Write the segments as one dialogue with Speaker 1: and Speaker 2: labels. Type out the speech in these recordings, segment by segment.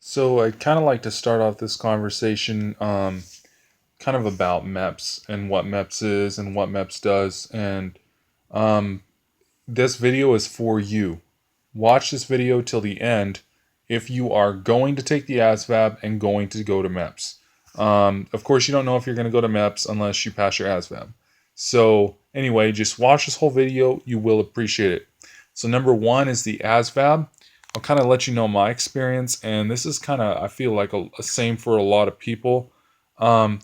Speaker 1: So I'd kind of like to start off this conversation, kind of about MEPS and what MEPS is and what MEPS does. And um, this video is for you. Watch this video till the end if you are going to take the asvab and going to go to MEPS. Of course, you don't know if you're going to go to MEPS unless you pass your asvab. So anyway, just watch this whole video. You will appreciate it. So number one is the asvab. I'll kind of let you know my experience, and this is kind of, I feel like a same for a lot of people. Um,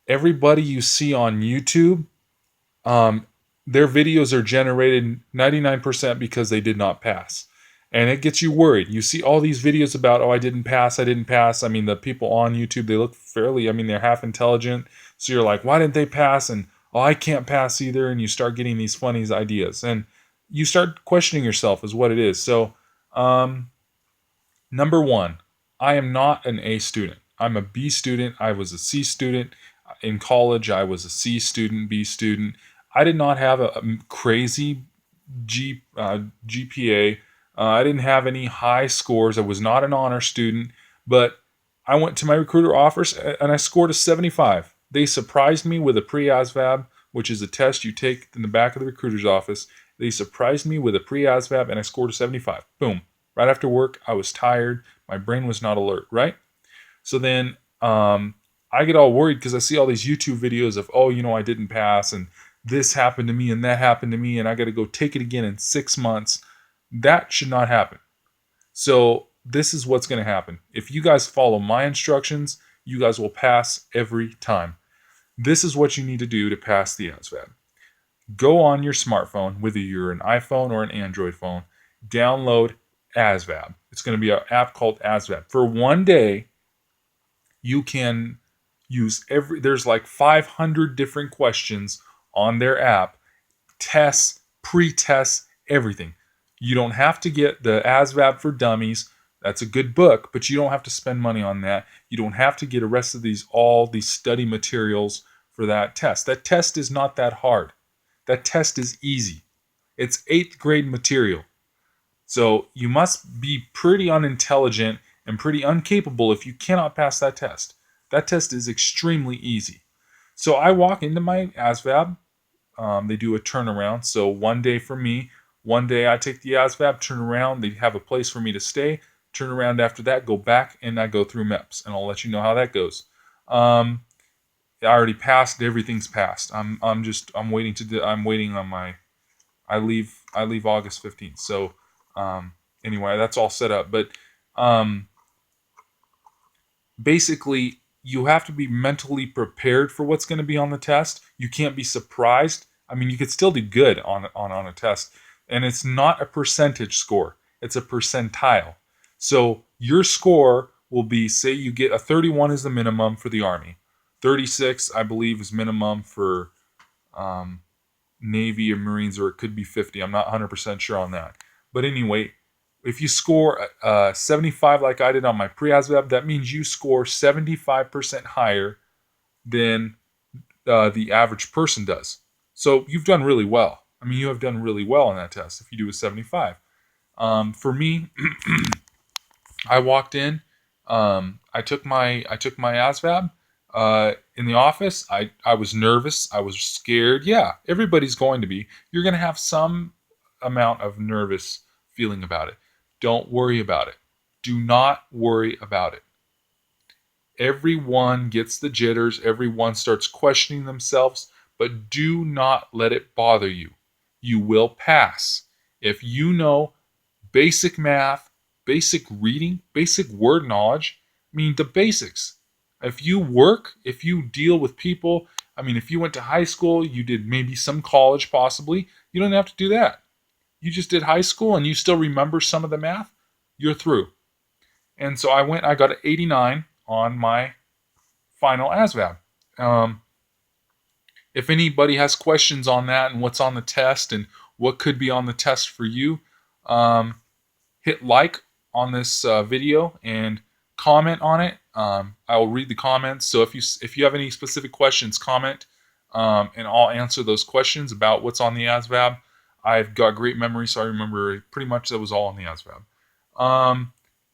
Speaker 1: Everybody you see on YouTube, um, their videos are generated 99% because they did not pass. And it gets you worried. You see all these videos about, oh, I didn't pass, I didn't pass. I mean, the people on YouTube, they look fairly, I mean, they're half intelligent. So you're like, why didn't they pass? And, oh, I can't pass either. And you start getting these funny ideas. And you start questioning yourself is what it is. So, um, number one, I am not an A student. I'm a B student. I was a C student. In college, I was a C student, B student. I did not have a crazy GPA. I didn't have any high scores. I was not an honor student, but I went to my recruiter offers and I scored a 75. They surprised me with a pre-ASVAB, which is a test you take in the back of the recruiter's office. They surprised me with a pre-ASVAB and I scored a 75. Boom. Right after work, I was tired. My brain was not alert, right? So then I get all worried because I see all these YouTube videos of, oh, I didn't pass and this happened to me and that happened to me and I got to go take it again in 6 months. That should not happen. So this is what's going to happen. If you guys follow my instructions, you guys will pass every time. This is what you need to do to pass the ASVAB. Go on your smartphone, whether you're an iPhone or an Android phone, download asvab. It's going to be an app called asvab. For one day, you can use there's like 500 different questions on their app, tests, pre-tests, everything. You don't have to get the asvab for dummies. That's a good book, but you don't have to spend money on that. You don't have to get the rest of all these study materials for that test. That test is not that hard. That test is easy. It's 8th grade material. So you must be pretty unintelligent and pretty incapable if you cannot pass that test. That test is extremely easy. So I walk into my ASVAB. They do a turnaround. So one day for me, one day I take the ASVAB, turn around. They have a place for me to stay. Turn around after that, go back, and I go through MEPS. And I'll let you know how that goes. I already passed. Everything's passed. I'm waiting on my. I leave August 15th. So anyway, that's all set up. But basically, you have to be mentally prepared for what's going to be on the test. You can't be surprised. I mean, you could still do good on a test, and it's not a percentage score. It's a percentile. So your score will be, say you get a 31 is the minimum for the Army. 36, I believe, is minimum for Navy or Marines, or it could be 50. I'm not 100% sure on that. But anyway, if you score 75 like I did on my pre-ASVAB, that means you score 75% higher than the average person does. So you've done really well. I mean, you have done really well on that test if you do a 75. For me, I walked in. I took my ASVAB. In the office, I was nervous. I was scared. Yeah, everybody's going to be. You're going to have some amount of nervous feeling about it. Don't worry about it. Do not worry about it. Everyone gets the jitters. Everyone starts questioning themselves, but do not let it bother you. You will pass. If you know basic math, basic reading, basic word knowledge, I mean, the basics. If you work, if you deal with people, I mean, if you went to high school, you did maybe some college possibly, you don't have to do that. You just did high school and you still remember some of the math, you're through. And so I got an 89 on my final ASVAB. If anybody has questions on that and what's on the test and what could be on the test for you, hit like on this video and comment on it. I will read the comments. So if you have any specific questions, comment, and I'll answer those questions about what's on the ASVAB. I've got great memory, so I remember pretty much that was all on the ASVAB.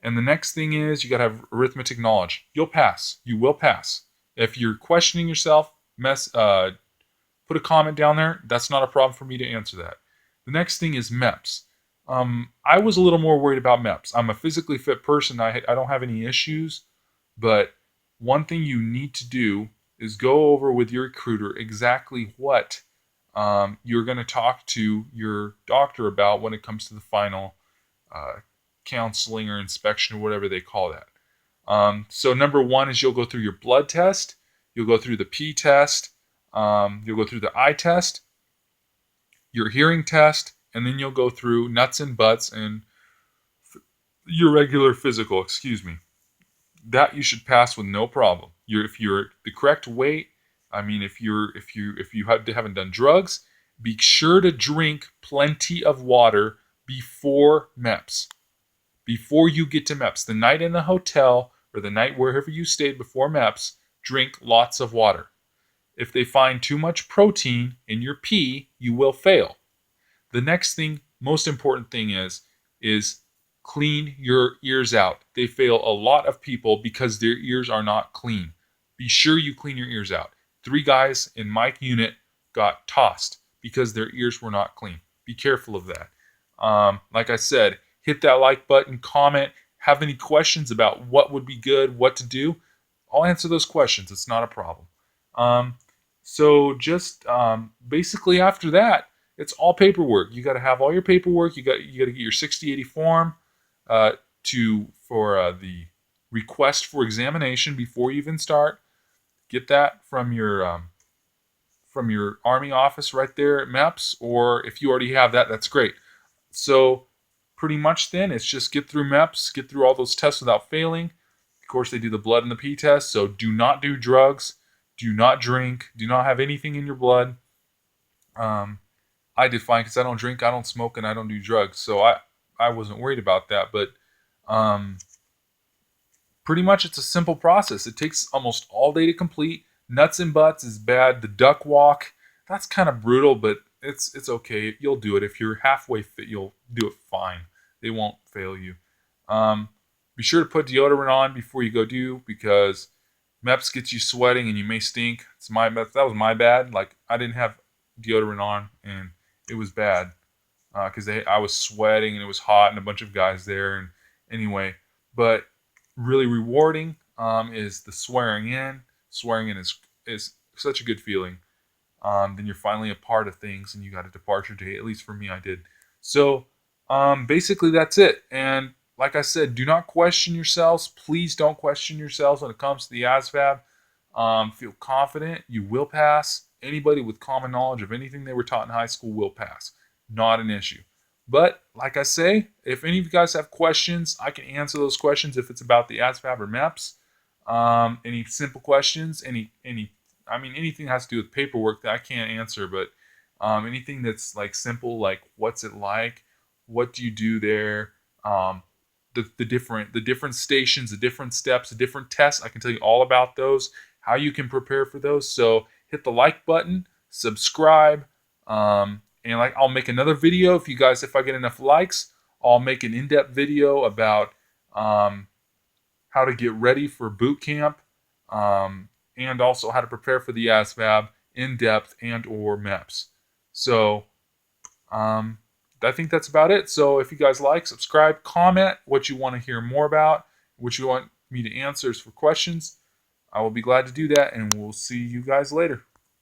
Speaker 1: And the next thing is you got to have arithmetic knowledge. You'll pass. You will pass. If you're questioning yourself, put a comment down there. That's not a problem for me to answer that. The next thing is MEPS. I was a little more worried about MEPS. I'm a physically fit person. I don't have any issues, but one thing you need to do is go over with your recruiter exactly what you're going to talk to your doctor about when it comes to the final counseling or inspection or whatever they call that. So number one is you'll go through your blood test, you'll go through the P test, you'll go through the eye test, your hearing test, and then you'll go through nuts and butts and your regular physical, excuse me. That you should pass with no problem. If you're the correct weight, I mean, if you haven't done drugs, be sure to drink plenty of water before MEPS. Before you get to MEPS, the night in the hotel or the night wherever you stayed before MEPS, drink lots of water. If they find too much protein in your pee, you will fail. The next thing, most important thing is clean your ears out. They fail a lot of people because their ears are not clean. Be sure you clean your ears out. 3 guys in my unit got tossed because their ears were not clean. Be careful of that. Like I said, hit that like button, comment, have any questions about what would be good, what to do. I'll answer those questions. It's not a problem. So just basically after that, it's all paperwork. You got to have all your paperwork. You got to get your 6080 form for the request for examination before you even start. Get that from your Army office right there at MEPS, or if you already have that, that's great. So pretty much then it's just get through MEPS, get through all those tests without failing. Of course, they do the blood and the P test, so do not do drugs, do not drink, do not have anything in your blood. I did fine because I don't drink, I don't smoke, and I don't do drugs, so I wasn't worried about that. But pretty much it's a simple process. It takes almost all day to complete. Nuts and butts is bad. The duck walk, that's kind of brutal, but it's okay. You'll do it. If you're halfway fit, you'll do it fine. They won't fail you. Be sure to put deodorant on before you go do, because MEPS gets you sweating and you may stink. That was my bad. Like, I didn't have deodorant on and it was bad because I was sweating and it was hot and a bunch of guys there. And anyway, but really rewarding is the swearing in. Swearing in is such a good feeling. Then you're finally a part of things and you got a departure date. At least for me, I did. So basically that's it. And like I said, do not question yourselves. Please don't question yourselves when it comes to the asvab. Feel confident. You will pass. Anybody with common knowledge of anything they were taught in high school will pass. Not an issue. But like I say, if any of you guys have questions, I can answer those questions if it's about the asvab or MEPS. Any simple questions, anything has to do with paperwork that I can't answer, but anything that's like simple, like what's it like, what do you do there, the different stations, the different steps, the different tests, I can tell you all about those, how you can prepare for those. So hit the like button, subscribe, and I'll make another video if I get enough likes. I'll make an in-depth video about how to get ready for boot camp, and also how to prepare for the asvab in depth and or MEPS. So I think that's about it. So if you guys like, subscribe, comment what you want to hear more about, what you want me to answer for questions. I will be glad to do that, and we'll see you guys later.